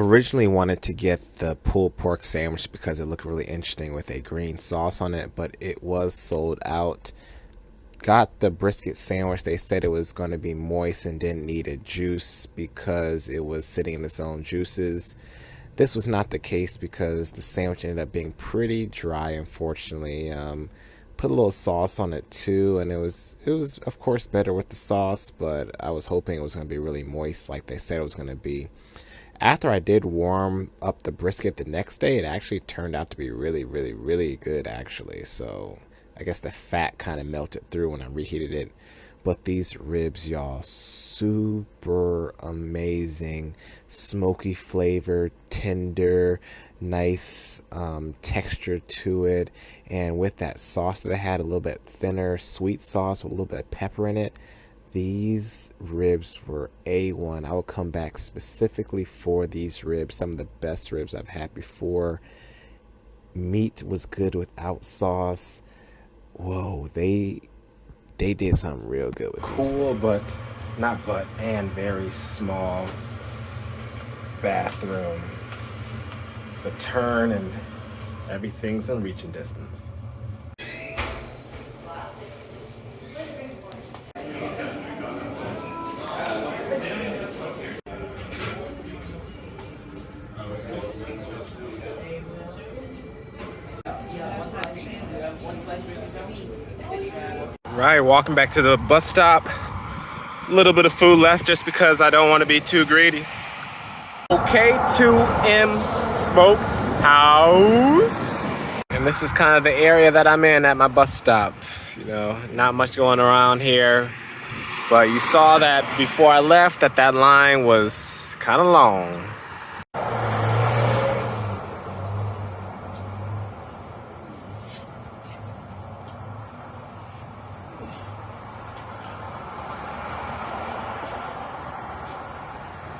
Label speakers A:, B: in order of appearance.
A: originally wanted to get the pulled pork sandwich because it looked really interesting with a green sauce on it, but it was sold out. Got the brisket sandwich. They said it was going to be moist and didn't need a juice because it was sitting in its own juices. This was not the case because the sandwich ended up being pretty dry, unfortunately. Put a little sauce on it too, and it was of course better with the sauce, but I was hoping it was going to be really moist like they said it was going to be. After I did warm up the brisket the next day, it actually turned out to be really, really, really good, actually. So I guess the fat kind of melted through when I reheated it. But these ribs, y'all, super amazing. Smoky flavor, tender, nice texture to it. And with that sauce that I had, a little bit thinner, sweet sauce with a little bit of pepper in it, these ribs were A1. I will come back specifically for these ribs. Some of the best ribs I've had before. Meat was good without sauce. Whoa, they did something real good with these things. And very small bathroom. It's a turn and everything's in reaching distance. Right, walking back to the bus stop. A little bit of food left just because I don't want to be too greedy. K2M Smokehouse. And this is kind of the area that I'm in at my bus stop. You know, not much going around here. But you saw that before I left that line was kind of long.